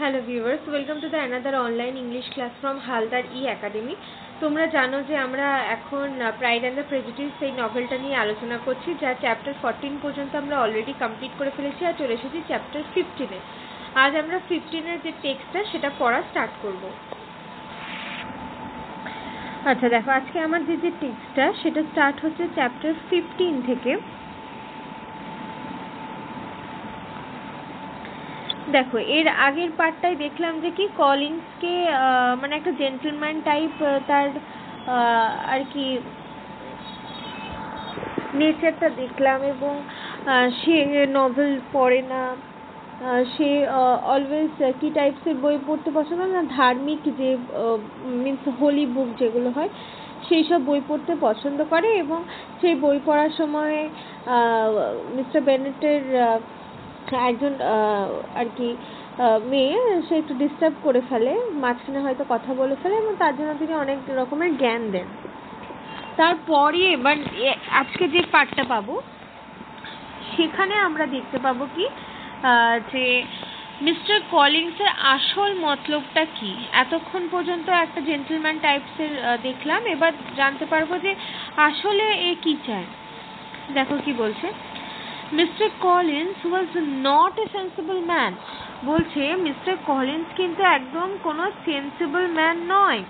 Hello viewers, welcome to the another online English class from Haldar academy. তোমরা জানো যে আমরা এখন প্রাইড অ্যান্ড দ্য প্রেজুডিস এই নভেলটা নিয়ে আলোচনা করছি, যা চ্যাপ্টার 14 পর্যন্ত আমরা অলরেডি কমপ্লিট করে ফেলেছি আর চলে এসেছি চ্যাপ্টার 15-এ। আজ আমরা 15-এর যে টেক্সটটা সেটা পড়া স্টার্ট করব। আচ্ছা দেখো, আজকে আমার যে টেক্সটটা সেটা স্টার্ট হচ্ছে চ্যাপ্টার 15 থেকে। দেখো, এর আগের পার্টটাই দেখলাম যে কি কলিন্সকে মানে একটা জেন্টলম্যান টাইপ তার আর কি নেচারটা দেখলাম, এবং সে নভেল পড়ে না, সে অলওয়েজ কি টাইপসের বই পড়তে পছন্দ না, ধার্মিক যে মিন্স হোলি বুক যেগুলো হয় সেই সব বই পড়তে পছন্দ করে, এবং সেই বই পড়ার সময় মিস্টার বেনেটের একজন আর কি মেয়ে সে একটু ডিস্টার্ব করে ফেলে, মাঝখানে হয়তো কথা বলে ফেলে, এবং তার জন্য তিনি অনেক রকমের জ্ঞান দেন। তারপরে এবার আজকে যে পার্টটা পাবো সেখানে আমরা দেখতে পাবো কি যে মিস্টার কলিন্সের আসল মতলবটা কি। এতক্ষণ পর্যন্ত একটা জেন্টলম্যান টাইপসের দেখলাম, এবার জানতে পারবো যে আসলে এ কি চায়। দেখো কি বলছে, mister Collins was not a sensible man. বলছে মিস্টার কলিন্স কিন্তু একদম কোনো সেন্সিবল ম্যান নয়।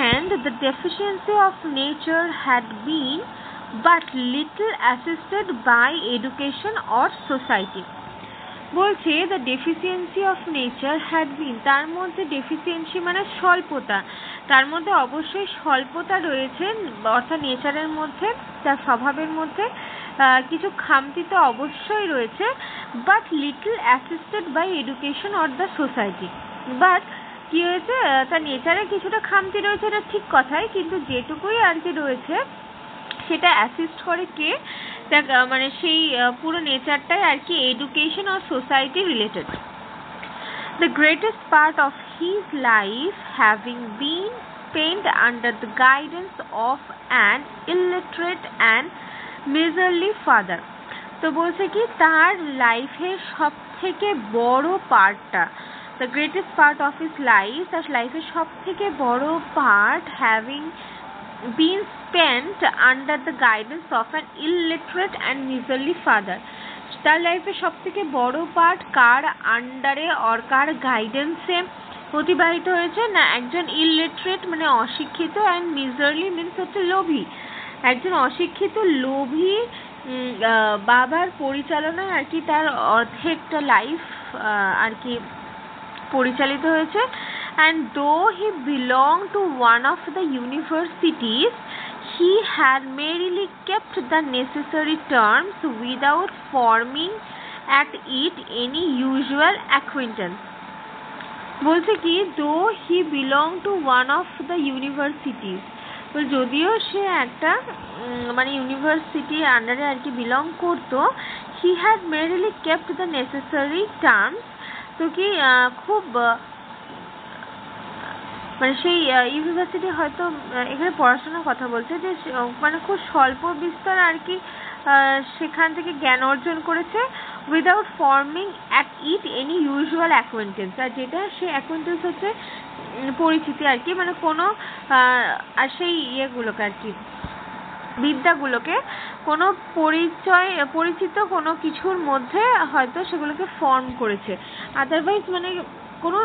And the deficiency of nature had been but little assisted by education or society. বলছে the deficiency of nature had been, তার মধ্যে deficiency মানে স্বল্পতা, তার মধ্যে অবশ্যই স্বল্পতা রয়েছে, অর্থাৎ নেচারের মধ্যে, তার স্বভাবের মধ্যে কিছু খামতি তো অবশ্যই রয়েছে, but little assisted by education or the society. But কি হয়েছে, তার নেচারে কিছুটা খামতি রয়েছে, এটা ঠিক কথাই, কিন্তু যেটুকুই আর কি রয়েছে সেটা অ্যাসিস্ট করে কে, মানে সেই পুরো নেচারটাই আর কি এডুকেশন আর society related. The greatest part of his life having been spent under the guidance of an illiterate and miserly father. তো বলছে কি তার লাইফের সব থেকে বড় পার্টটা, the greatest part of his life, তার লাইফের সব থেকে বড় part having been spent under the guidance of an illiterate and miserly father. তার লাইফের সব থেকে বড় পার্ট কার আন্ডারে অর কার গাইডেন্সে অতিবাহিত হয়েছে না, একজন ইলিটারেট মানে অশিক্ষিত, অ্যান্ড মিজারলি মিন্স হচ্ছে লোভী, একজন অশিক্ষিত লোভী বাবার পরিচালনায় আর কি তার অর্ধেকটা লাইফ আর কি পরিচালিত হয়েছে। And though he belonged to one of the universities, he had merely kept the necessary terms without forming at it any usual acquaintance. বলছে কি though he belonged to one of the universities, যদিও সে একটা মানে ইউনিভার্সিটির আন্ডারে আর কি belong করতো, he had merely kept the necessary terms, তো কি খুব মানে সেই ইউনিভার্সিটি হয়তো এখানে পড়াশোনার কথা বলছে, যে মানে খুব স্বল্প বিস্তর আর কি সেখান থেকে জ্ঞান অর্জন করেছে, without forming at it any usual acquaintance, আর যেটা সে অ্যাকোয়েন্টেন্স হচ্ছে পরিচিতি আর কি, মানে কোনো আর সেই ইয়েগুলোকে আর কি বিদ্যাগুলোকে কোনো পরিচিত কোনো কিছুর মধ্যে হয়তো সেগুলোকে ফর্ম করেছে, আদারওয়াইজ মানে কোনো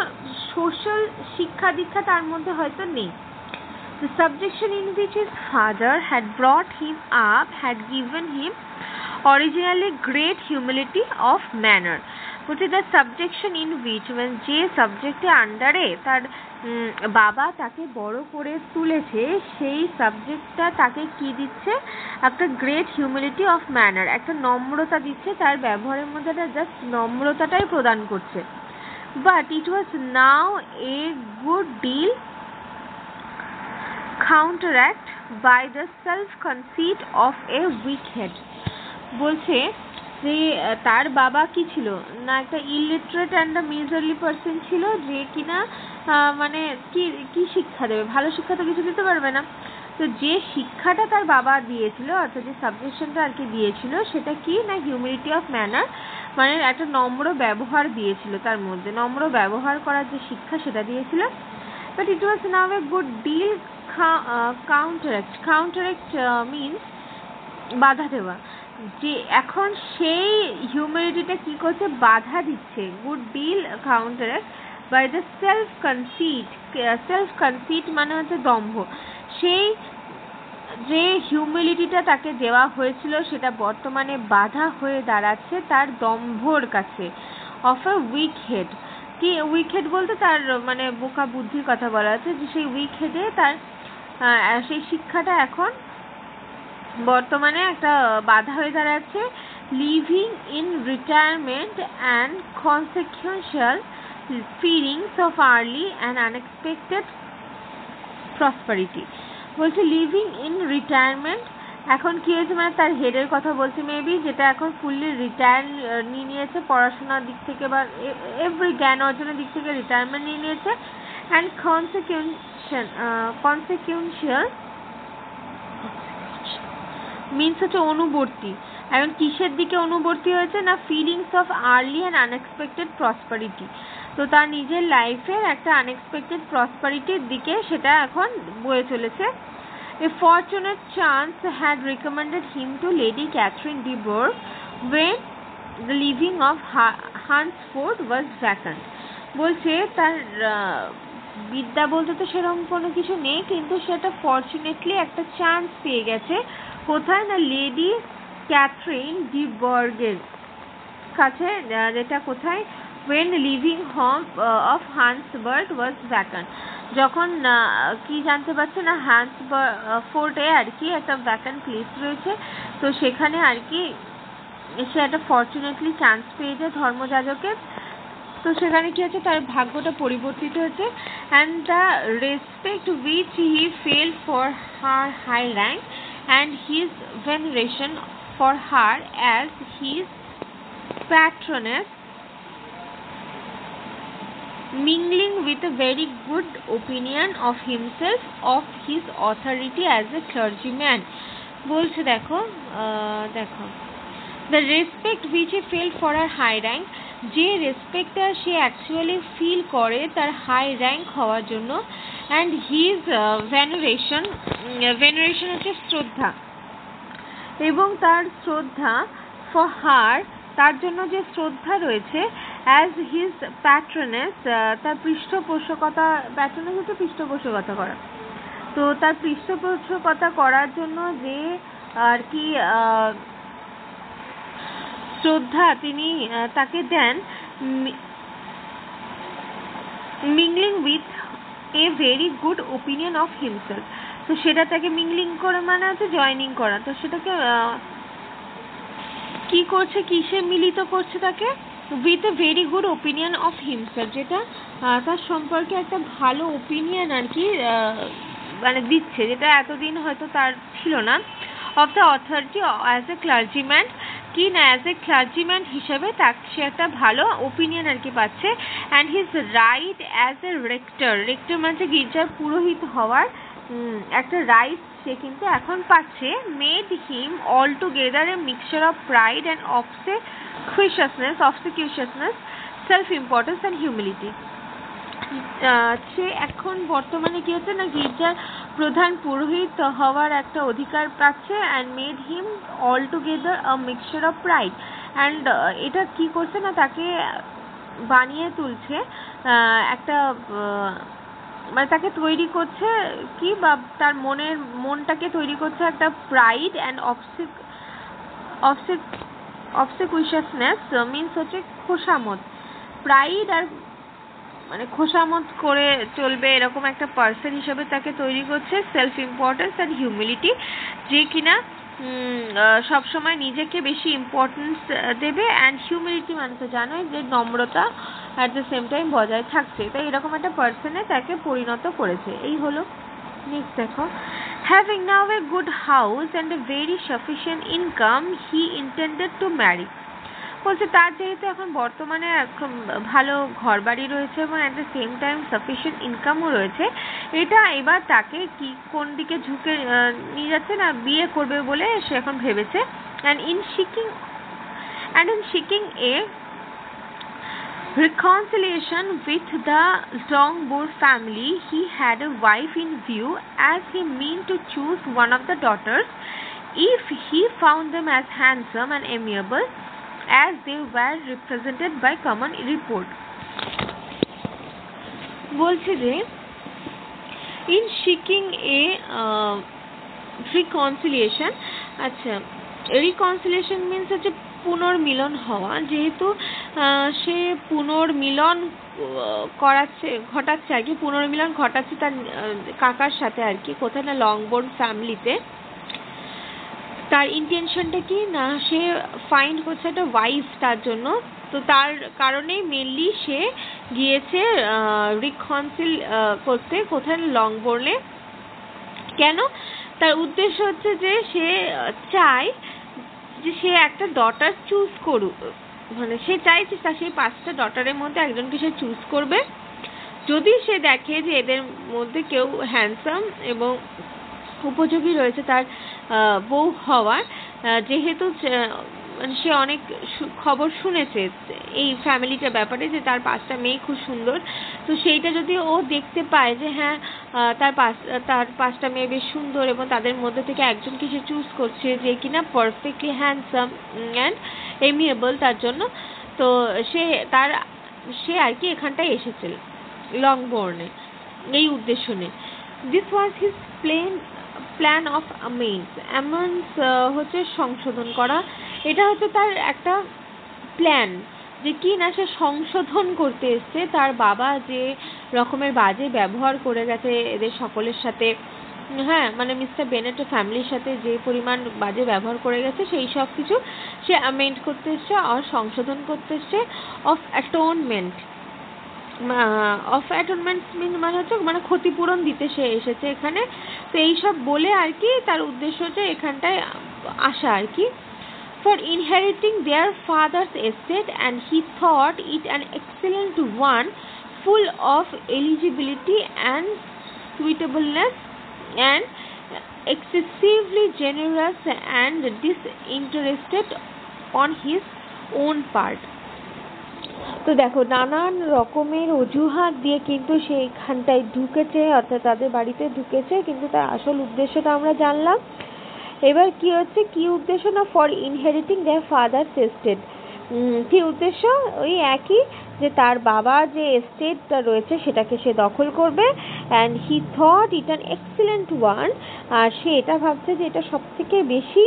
সোশ্যাল শিক্ষা দীক্ষা তার মধ্যে হয়তো নেই। The subjection in which his father had brought him up had given him originally great humility of manner. বলছে the subjection in which, মানে যে সাবজেক্টে আন্ডারে তার বাবা তাকে বড় করে তুলেছে, সেই সাবজেক্টটা তাকে কি দিচ্ছে, একটা গ্রেট হিউমিলিটি অফ ম্যানার, একটা নম্রতা দিচ্ছে, তার ব্যবহারের মধ্যে একটা জাস্ট নম্রতাটাই প্রদান করছে। But it was now a good deal counteract by the self-conceit of a weak head. বলছে যে তার বাবা কি ছিল না, একটা illiterate and a miserly person ছিল, যে কিনা মানে কি শিক্ষা দেবে, ভালো শিক্ষা তো কিছু দিতে পারবে না। তো যে শিক্ষাটা তার বাবা দিয়েছিল, অর্থাৎ যে সাবজেকশনটা আর কি দিয়েছিল, সেটা কি না হিউমিলিটি অফ ম্যানার, মানে একটা নম্র ব্যবহার দিয়েছিল, তার মধ্যে নম্র ব্যবহার করার যে শিক্ষা সেটা দিয়েছিল। But it was now a good deal counteract means বাধা দেওয়া, যে এখন সেই হিউমিলিটিটা কি করছে, বাধা দিচ্ছে। Good deal counteract by the self conceit মানে হচ্ছে দম্ভ। সেই যে হিউমিলিটিটা তাকে দেওয়া হয়েছিল সেটা বর্তমানে বাধা হয়ে দাঁড়াচ্ছে তার দম্ভর কাছে। অফ এ উইক হেড, কি উইক হেড বলতে তার মানে বোকা বুদ্ধির কথা বলা আছে, যে সেই উইক হেডে তার সেই শিক্ষাটা এখন বর্তমানে একটা বাধা হয়ে দাঁড়াচ্ছে। Living in retirement and consequential feelings of early and unexpected prosperity. বলছে লিভিং ইন রিটায়ারমেন্ট, এখন কি হয়েছে মানে তার হেডের কথা বলছে মেবি, যেটা এখন ফুললি রিটায়ার নিয়ে নিয়েছে পড়াশোনার দিক থেকে বা এভরি জ্ঞান অর্জনের দিক থেকে রিটায়ারমেন্ট নিয়ে নিয়েছে। অ্যান্ড কনসিকুয়েন্সিয়াল মিনস হচ্ছে অনুবর্তী। এখন কিসের দিকে অনুবর্তী হয়েছে না, feelings of early and unexpected prosperity. তো তার নিজের লাইফের একটা আনএক্সপেক্টেড প্রসপারিটির দিকে সেটা এখন বয়ে চলেছে। A fortunate chance had recommended him to Lady Catherine de Bourgh when the living of Hunsford was vacant. বলছে তার বিদ্যা বলতে তো সেরকম কোনো কিছু নেই, কিন্তু সেটা ফর্চুনেটলি একটা চান্স পেয়ে গেছে। কোথায় না, লেডি ক্যাথরিন ডি বর্গের কাছে, যেটা কোথায়, when living home of Hunsford was vacant, যখন কি জানতে পারছে না হান্সফোর্ডে আর কি একটা ভ্যাকান্ট প্লেস রয়েছে, তো সেখানে আর কি সে একটা ফর্চুনেটলি চান্স পেয়ে যায় ধর্মযাজকের। তো সেখানে কি হচ্ছে, তার ভাগ্যটা পরিবর্তিত হচ্ছে। And the respect which he felt for her high rank and his veneration for her as his patroness mingling with a very good opinion of himself of his authority as a clergyman. বলছে দেখো the respect which he felt for her high rank, যে রেসপেক্টটা সে actually feel করে তার high rank হওয়ার জন্য, and his ভেনারেশন হচ্ছে শ্রদ্ধা, এবং তার শ্রদ্ধা ফর হার তার জন্য যে শ্রদ্ধা রয়েছে, অ্যাজ হিজ প্যাট্রনেস তার পৃষ্ঠপোষকতা, প্যাট্রনেস হচ্ছে পৃষ্ঠপোষকতা করা, তো তার পৃষ্ঠপোষকতা করার জন্য যে আর কি শ্রদ্ধা তিনি তাকে দেন, mingling with a very good opinion of himself. তো সেটা তাকে মিংলিং করে মানে হচ্ছে জয়নিং করা, তো সেটাকে কি করছে, কিসে মিলিত করছে তাকে, with a very good opinion of himself, যেটা তার সম্পর্কে একটা ভালো ওপিনিয়ন আর কি মানে দিচ্ছে, যেটা এতদিন হয়তো তার ছিল না। Of the authority as a clergyman, কি না অ্যাজ এ ক্লার্জিম্যান হিসেবে তাকে সে একটা ভালো ওপিনিয়ন আর কি পাচ্ছে। And his right as a rector মানে গির্জার পুরোহিত হওয়ার একটা রাইট সে কিন্তু এখন পাচ্ছে। Made him altogether a mixture of pride and obsequiousness, self importance and humility. সে এখন বর্তমানে কি হচ্ছে না, গির্জার প্রধান পুরোহিত হওয়ার একটা অধিকার পাচ্ছে। And made him all together a mixture of pride, and এটা কি করছে না, তাকে বানিয়ে তুলছে একটা মানে তাকে তৈরি করছে কি, বা তার মনটাকে তৈরি করছে একটা প্রাইড অ্যান্ড অবসিকুইশাসনেস মিনস হচ্ছে খোসামত, প্রাইড আর মানে খোসামত করে চলবে এরকম একটা পার্সন হিসেবে তাকে তৈরি করছে। সেলফ ইম্পর্টেন্স অ্যান্ড হিউমিলিটি, যে কিনা সবসময় নিজেকে বেশি ইম্পর্টেন্স দেবে। অ্যান্ড হিউমিলিটি মানে তো জানোই যে নম্রতা অ্যাট দ্য সেম টাইম বজায় থাকছে, তাই এরকম একটা পার্সনে তাকে পরিণত করেছে। এই হলো। নেক্সট দেখো, having now a good house and a very sufficient income he intended to marry. বলছে তার যেহেতু এখন বর্তমানে ভালো ঘর বাড়ি রয়েছে এবং at the same time sufficient ইনকামও রয়েছে, এটা এবার তাকে কি কোন দিকে ঝুঁকে নিয়ে যাচ্ছে না, বিয়ে করবে বলে সে এখন ভেবেছে। And And in seeking a reconciliation with the Longbourn family, he had a wife in view, as he meant to choose one of the daughters if he found them as handsome and amiable as they were represented by common report. বলছে যে in seeking a reconciliation, আচ্ছা, reconciliation means হচ্ছে পুনর্মিলন হওয়া। যেহেতু সে পুনর্মিলন ঘটাচ্ছে আর কি, পুনর্মিলন ঘটাচ্ছে তার কাকার সাথে আর কি, কোথায় না লংবোর্ন ফ্যামিলিতে। তার ইন্টেনশনটা কি না, সে ফাইন্ড করছে একটা ওয়াইফ তার জন্য, তো তার কারণেই মেনলি সে গিয়েছে রিকনসিল করতে কোথায় লংবোর্নে। কেন? তার উদ্দেশ্য হচ্ছে যে সে চায় যে সে একটা ডটার চুজ করুক, মানে সে চাইছে তার সেই 5টা ডটারের মধ্যে একজনকে সে চুজ করবে। যদি সে দেখে যে এদের মধ্যে কেউ হ্যান্ডসাম এবং উপযোগী রয়েছে তার বউ হওয়ার, যেহেতু মানে সে অনেক খবর শুনেছে এই ফ্যামিলিটার ব্যাপারে যে তার 5টা মেয়ে খুব সুন্দর, তো সেইটা যদি ও দেখতে পায় যে হ্যাঁ তার 5টা মেয়ে বেশ সুন্দর এবং তাদের মধ্যে থেকে একজনকে সে চুজ করছে যে কিনা পারফেক্টলি হ্যান্ডসাম অ্যান্ড এমিয়েবল তার জন্য, তো সে আর কি এখানটায় এসেছিল লংবোর্নে এই উদ্দেশ্য নিয়ে। This was his plan of অ্যামেন্ডস হচ্ছে সংশোধন করা। এটা হচ্ছে তার একটা প্ল্যান যে কি না সে সংশোধন করতে এসছে তার বাবা যে রকমের বাজে ব্যবহার করে গেছে এদের সকলের সাথে, হ্যাঁ মানে মিস্টার বেনেটের ফ্যামিলির সাথে যে পরিমাণ বাজে ব্যবহার করে গেছে সেই সব কিছু সে অ্যামেন্ড করতে এসছে আর সংশোধন করতে এসছে। অফ অ্যাটোনমেন্ট মানে হচ্ছে মানে ক্ষতিপূরণ দিতে সে এসেছে এখানে। তো এইসব বলে আর কি তার উদ্দেশ্য হচ্ছে এখানটায় আসা আর কি। For inheriting their father's estate, and he thought it an excellent one, full of eligibility and suitableness, and excessively generous and disinterested on his own part. তো দেখো নানান রকমের অজুহাত দিয়ে কিন্তু সে এখানটায় ঢুকেছে, অর্থাৎ তাদের বাড়িতে ঢুকেছে, কিন্তু তার আসল উদ্দেশ্যটা আমরা জানলাম। এবার কি হচ্ছে, কি উদ্দেশ্য না, ফর ইনহেরিটিং দেয়ার ফাদার্স এস্টেট। কি উদ্দেশ্য? ওই একই, যে তার বাবা যে এস্টেটটা রয়েছে সেটাকে সে দখল করবে। And he thought it an excellent one, আর সে এটা ভাবছে যে এটা সব থেকে বেশি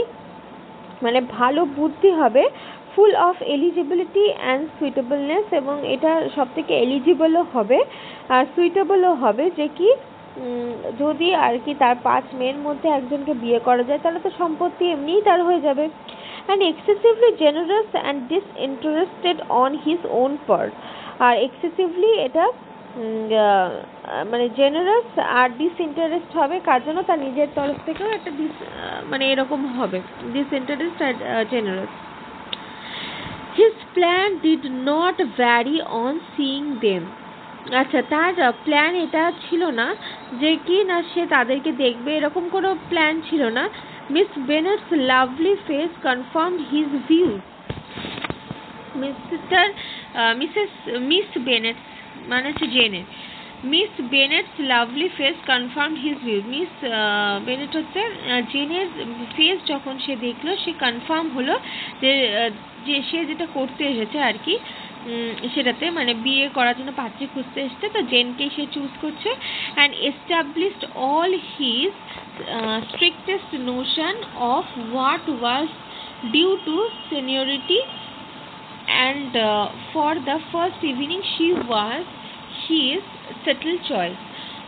মানে ভালো বুদ্ধি হবে। ফুল অফ এলিজিবিলিটি অ্যান্ড সুইটেবলনেস, এবং এটা সব থেকে এলিজিবলও হবে আর সুইটেবলও হবে, যে কি যদি আর কি তার 5 মেয়ের মধ্যে একজনকে বিয়ে করা যায় তাহলে তো সম্পত্তি এমনিই তার হয়ে যাবে। And excessively generous and disinterested on his own part. আর এক্সেসিভলি এটা মানে জেনারাস আর ডিসইন্টারেস্ট হবে কার জন্য, তার নিজের তরফ থেকেও একটা মানে এরকম হবে ডিসইন্টারেস্ট আর generous. His plan did not vary on seeing them. আচ্ছা, তার প্ল্যান এটা ছিল না যে কি না সে তাদেরকে দেখবে, এরকম কোনো প্ল্যান ছিল না। Miss Bennet's lovely face confirmed his views. Miss Bennet's মানে হচ্ছে জেনের, Miss Bennet's lovely face confirmed his views. Miss Bennet হচ্ছে জেনের ফেস যখন সে দেখলো সে কনফার্ম হলো যে সে যেটা করতে এসেছে আর কি সেটাতে, মানে বিয়ে করার জন্য পাত্রী খুঁজতে এসছে, তো জেনকেই সে চুজ করছে। And established all his strictest notion of what was due to seniority, and for the first evening she was his settle choice.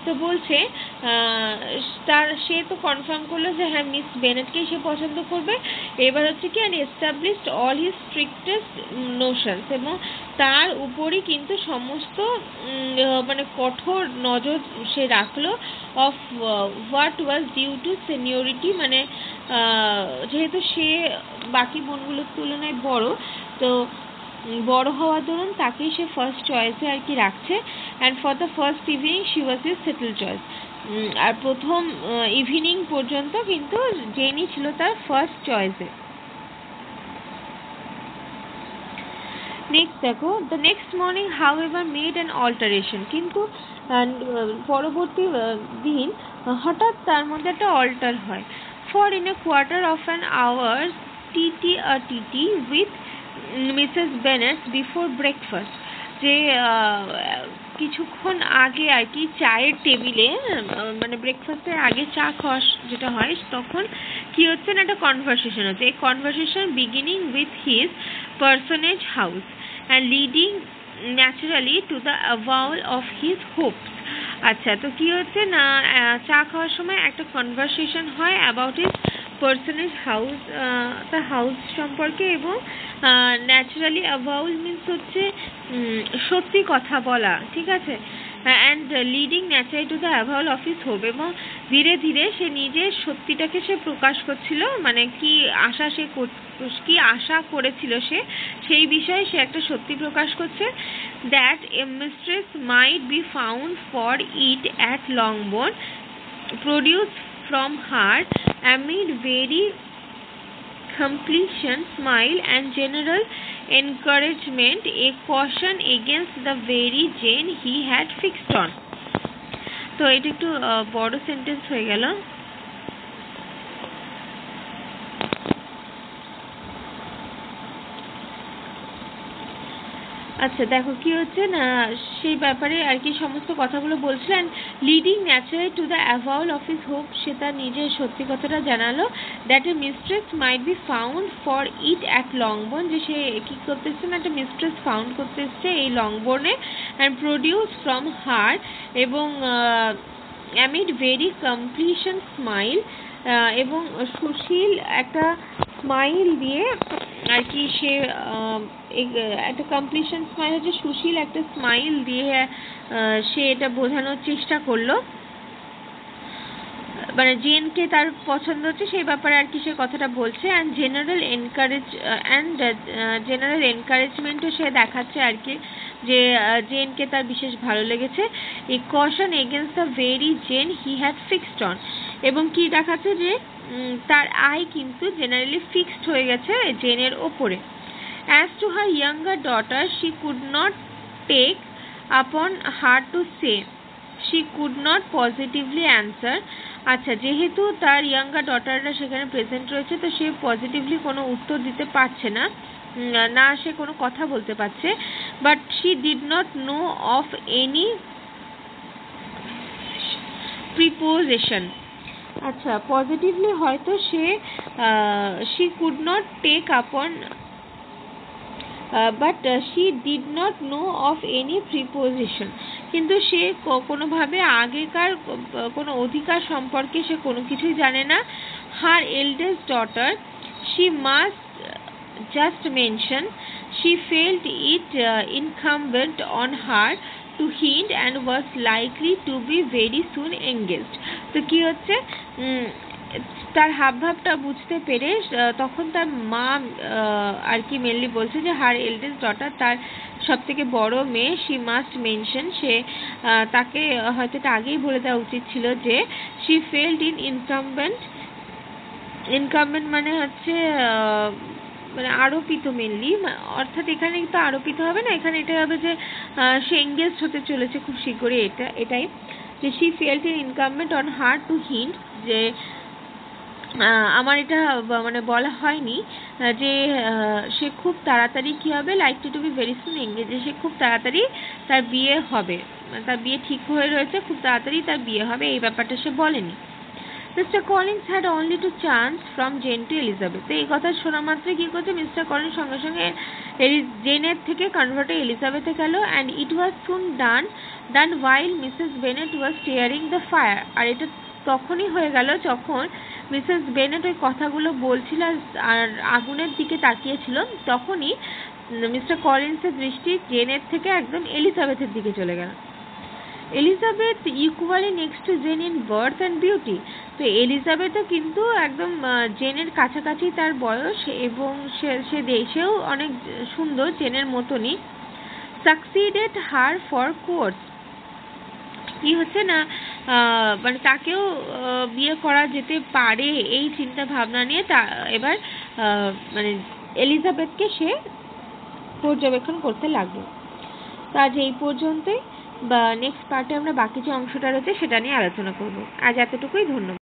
তো বলছে সে তো কনফার্ম করলো যে হ্যাঁ মিস বেনেটকেই সে পছন্দ করবে। এবার হচ্ছে কি and established all his strictest notions, এবং তার উপরই কিন্তু সমস্ত মানে কঠোর নজর সে রাখলো of what was due to seniority, মানে যেহেতু সে বাকি বোনগুলোর তুলনায় বড়, তো বড় হওয়ার দরুন তাকেই সে ফার্স্ট চয়েসে আর কি রাখছে। And for the first evening she was his settle choice. আর প্রথম ইভিনিং পর্যন্ত কিন্তু জেনি ছিল তার ফার্স্ট চয়েসে। নেক্সট দেখো, the next morning however made an alteration, কিন্তু পরবর্তী দিন হঠাৎ তার মধ্যে একটা অল্টার হয়। For in a quarter of an hour tea with Mrs Bennet before breakfast, যে কিছুক্ষণ আগে আর কি চায়ের টেবিলে মানে ব্রেকফাস্টের আগে চা খাওয়া যেটা হয়, তখন কি হচ্ছে না একটা কনভারসেশন হচ্ছে। এই conversation beginning with his parsonage house and leading naturally to the avowal of his hopes. আচ্ছা, তো কি হচ্ছে না চা খাওয়ার সময় একটা কনভারসেশন হয় অ্যাবাউট হিজ পার্সোনেজ হাউস, তার হাউস সম্পর্কে, এবং ন্যাচারালি অ্যাভাউল মিনস হচ্ছে সত্যি কথা বলা, ঠিক আছে, and leading naturally to the avowal of his hope, এবং ধীরে ধীরে সে নিজের সত্যিটাকে সে প্রকাশ করছিল, মানে কি আশা করেছিল সে, সেই বিষয়ে সে একটা সত্যি প্রকাশ করছে। That a mistress might be found for it at Longbourn, produce from her amid very completion smile and general encouragement, a caution against the very Jane he had fixed on. তো এটা একটু বড় সেন্টেন্স হয়ে গেল। আচ্ছা দেখো কি হচ্ছে না সেই ব্যাপারে আর কি সমস্ত কথাগুলো বলছিলেন। Leading naturally to the avowal of his hope, সে তার নিজের সত্যি কথাটা জানালো। That a mistress might be found for it at Longbourn, যে সে কি করতেছে না একটা মিস্ট্রেস ফাউন্ড করতে এসছে এই লংবোর্নে, অ্যান্ড প্রডিউস ফ্রম হার, এবং অ্যামিড ভেরি কমপ্লিশন স্মাইল, এবং সুশীল একটা স্মাইল দিয়ে আর কি সে একটা কমপ্লিশন স্মাইল হচ্ছে সুশীল একটা স্মাইল দিয়ে সে এটা বোঝানোর চেষ্টা করলো, মানে জেনকে তার পছন্দ হচ্ছে সেই ব্যাপারে আর কি সে কথাটা বলছে। অ্যান্ড জেনারেল এনকারেজমেন্টও সে দেখাচ্ছে আর কি, যে জেনকে তার বিশেষ ভালো লেগেছে। A caution against the very Jane he had fixed on, এবং কি দেখাচ্ছে যে তার আই কিন্তু জেনারেলি ফিক্সড হয়ে গেছে জেনের ওপরে। As to her younger daughter, she could not take upon her to say, she could not positively answer. আচ্ছা, যেহেতু তার ইয়াঙ্গার ডটাররা সেখানে প্রেজেন্ট রয়েছে, তো সে পজিটিভলি কোনো উত্তর দিতে পারছে না, না সে কোনো কথা বলতে পারছে। But she did not know of any preposition. আচ্ছা, পজিটিভলি হয়তো she could not take upon but she did not know of any preposition, কিন্তু সে কোনোভাবে আগেকার কোনো অধিকার সম্পর্কে সে কোনো কিছুই জানে না। her eldest daughter, she must just mention, she felt it incumbent on her to hint and was likely to be very soon engaged. তো কি হচ্ছে তার হাবভাবটা বুঝতে পেরে তখন তার মা আর কি মেনলি বলছে যে হার এল্ডেস্ট ডটার, তার সব থেকে বড় মেয়ে, শি মাস্ট মেনশন, সে তাকে হয়তো এটা আগেই বলে দেওয়া উচিত ছিল যে শি ফেল্ট ইন ইনকামবেন্ট মানে হচ্ছে মানে আরোপিত মেনলি, অর্থাৎ এখানে কিন্তু আরোপিত হবে না, এখানে এটা হবে যে সে এঙ্গেজড হতে চলেছে খুব শীঘ্রই, এটাই যে she felt in incumbent on her to hint, যে আমার এটা মানে বলা হয়নি যে সে খুব তাড়াতাড়ি কি হবে, likely to be very soon engage, যে সে খুব তাড়াতাড়ি তার বিয়ে হবে, তার বিয়ে ঠিক হয়ে রয়েছে, খুব তাড়াতাড়ি তার বিয়ে হবে, এই ব্যাপারটা সে বলেনি। Mister Collins had only to change from Jane to Elizabeth, এই কথা শোনা মাত্র কি করছে মিস্টার কলিন্স সঙ্গে সঙ্গে জেনের থেকে কনভার্টে এলিজাবেথে গেল। And it was soon done while Mrs Bennet was stirring the fire, আর এটা তখনই হয়ে গেল যখন মিসেস বেনেট ওই কথাগুলো বলছিল আর আগুনের দিকে তাকিয়েছিল, তখনই মিস্টার কলিন্সের দৃষ্টি জেনের থেকে একদম এলিজাবেথের দিকে চলে গেল। Elizabeth equally next to Jane in birth and beauty, তো এলিজাবেথও কিন্তু একদম জেনের কাছাকাছি তার বয়স, এবং সে দেশেও অনেক সুন্দর জেনের মতনই। সাকসিডেড হার ফর কোর্স, কি হচ্ছে না মানে তাকেও বিয়ে করা যেতে পারে এই চিন্তা ভাবনা নিয়ে এবার মানে এলিজাবেথকে সে পর্যবেক্ষণ করতে লাগলো। তো আজ এই পর্যন্তই, বা নেক্সট পার্টে আমরা বাকি যে অংশটা রয়েছে সেটা নিয়ে আলোচনা করব। আজ এতটুকুই, ধন্যবাদ।